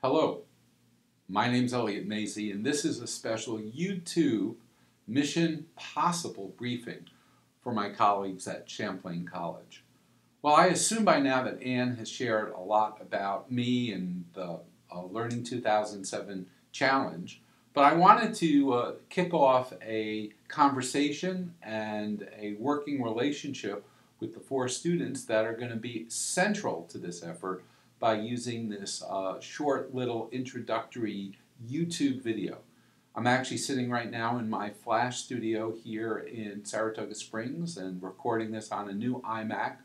Hello, my name's Masie, and this is a special YouTube Mission Possible briefing for my colleagues at Champlain College. Well, I assume by now that Anne has shared a lot about me and the Learning 2007 Challenge, but I wanted to kick off a conversation and a working relationship with the four students that are going to be central to this effort by using this short little introductory YouTube video. I'm actually sitting right now in my Flash studio here in Saratoga Springs and recording this on a new iMac,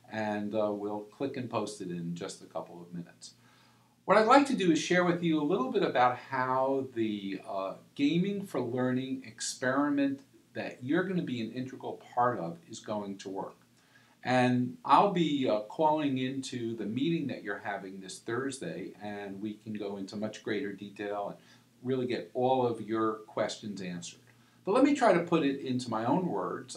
and we'll click and post it in just a couple of minutes. What I'd like to do is share with you a little bit about how the Gaming for Learning experiment that you're going to be an integral part of is going to work. And I'll be calling into the meeting that you're having this Thursday, and we can go into much greater detail and really get all of your questions answered. But let me try to put it into my own words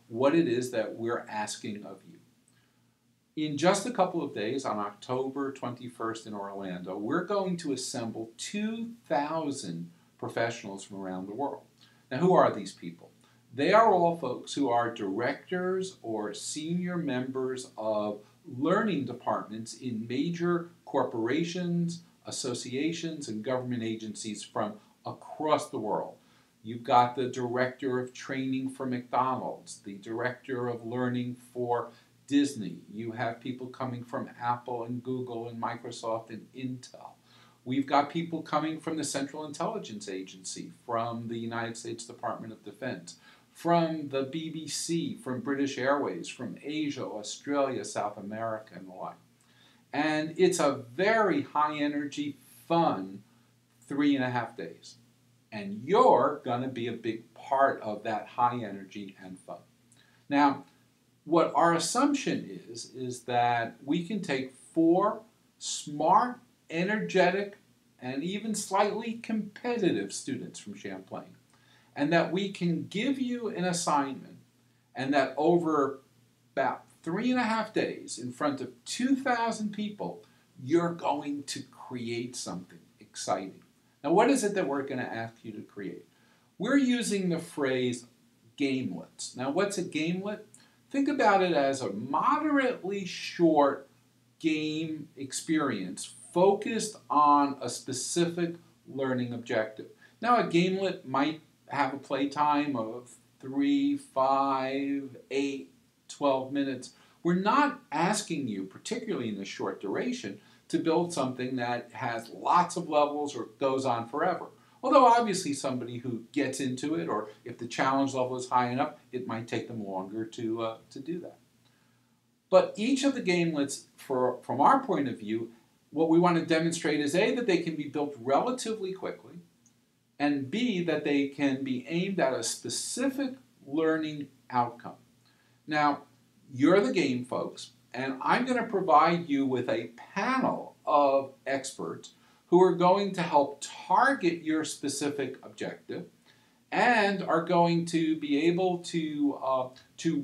what it is that we're asking of you. In just a couple of days, on October 21st in Orlando, we're going to assemble 2,000 professionals from around the world. Now, who are these people? They are all folks who are directors or senior members of learning departments in major corporations, associations, and government agencies from across the world. You've got the director of training for McDonald's, the director of learning for Disney. You have people coming from Apple and Google and Microsoft and Intel. We've got people coming from the Central Intelligence Agency, from the United States Department of Defense, from the BBC, from British Airways, from Asia, Australia, South America, and the like. And it's a very high energy, fun 3.5 days. And you're going to be a big part of that high energy and fun. Now, what our assumption is that we can take 4 smart, energetic, and even slightly competitive students from Champlain, and that we can give you an assignment, and that over about 3.5 days in front of 2,000 people, you're going to create something exciting. Now, what is it that we're going to ask you to create? We're using the phrase gamelets. Now, what's a gamelet? Think about it as a moderately short game experience focused on a specific learning objective. Now, a gamelet might have a playtime of 3, 5, 8, 12 minutes. We're not asking you, particularly in this short duration, to build something that has lots of levels or goes on forever. Although obviously somebody who gets into it, or if the challenge level is high enough, it might take them longer to do that. But each of the gamelets, from our point of view, what we want to demonstrate is A, that they can be built relatively quickly, and B, that they can be aimed at a specific learning outcome. Now, you're the game folks, and I'm going to provide you with a panel of experts who are going to help target your specific objective and are going to be able to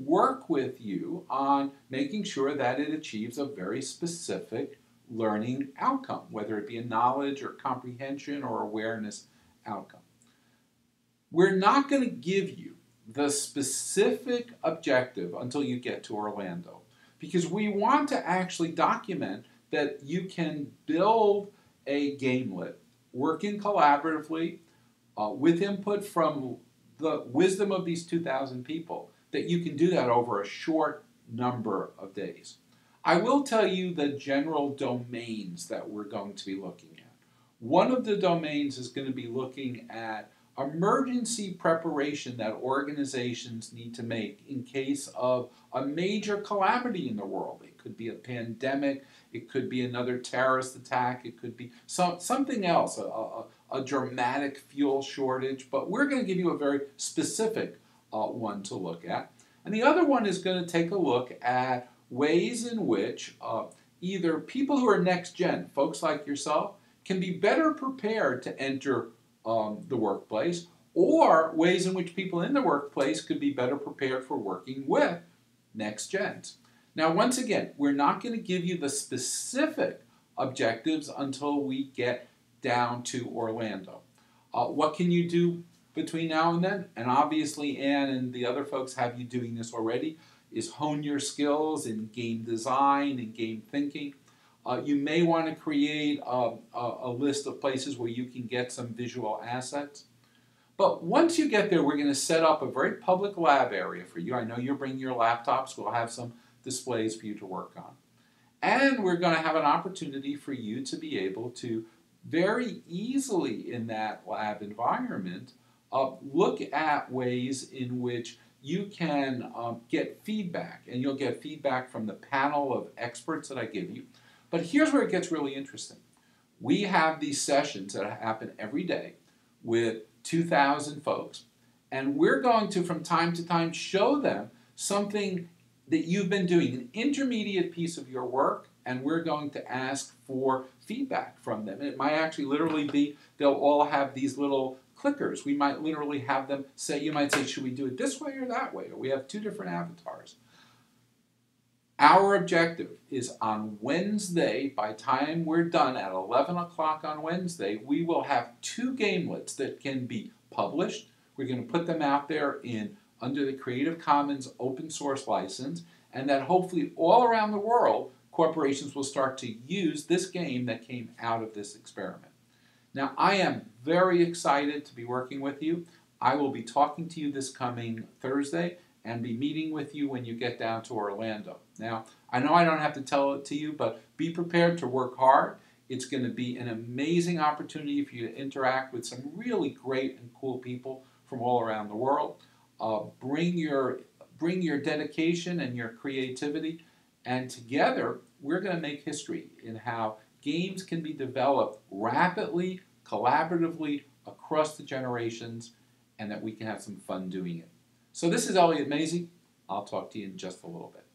work with you on making sure that it achieves a very specific learning outcome, whether it be a knowledge or comprehension or awareness outcome. We're not going to give you the specific objective until you get to Orlando, because we want to actually document that you can build a gamelet working collaboratively with input from the wisdom of these 2,000 people, that you can do that over a short number of days. I will tell you the general domains that we're going to be looking at. One of the domains is going to be looking at emergency preparation that organizations need to make in case of a major calamity in the world. It could be a pandemic, it could be another terrorist attack, it could be something else, a dramatic fuel shortage, but we're going to give you a very specific one to look at. And the other one is going to take a look at ways in which either people who are next gen, folks like yourself, can be better prepared to enter the workplace, or ways in which people in the workplace could be better prepared for working with next gens. Now, once again, we're not going to give you the specific objectives until we get down to Orlando. What can you do between now and then? And obviously Ann and the other folks have you doing this already, is hone your skills in game design and game thinking. You may want to create a list of places where you can get some visual assets. But once you get there, we're going to set up a very public lab area for you. I know you're bringing your laptops. We'll have some displays for you to work on. And we're going to have an opportunity for you to be able to very easily in that lab environment look at ways in which you can get feedback. And you'll get feedback from the panel of experts that I give you. But here's where it gets really interesting. We have these sessions that happen every day with 2,000 folks, and we're going to, from time to time, show them something that you've been doing, an intermediate piece of your work, and we're going to ask for feedback from them. And it might actually literally be, they'll all have these little clickers. We might literally have them say, you might say, should we do it this way or that way? Or we have two different avatars. Our objective is on Wednesday, by time we're done at 11 o'clock on Wednesday, we will have 2 gamelets that can be published. We're going to put them out there under the Creative Commons open source license, and that hopefully all around the world, corporations will start to use this game that came out of this experiment. Now, I am very excited to be working with you. I will be talking to you this coming Thursday and be meeting with you when you get down to Orlando. Now, I know I don't have to tell it to you, but be prepared to work hard. It's going to be an amazing opportunity for you to interact with some really great and cool people from all around the world. Bring your dedication and your creativity, and together we're going to make history in how games can be developed rapidly, collaboratively, across the generations, and that we can have some fun doing it. So this is Elliot Masie. I'll talk to you in just a little bit.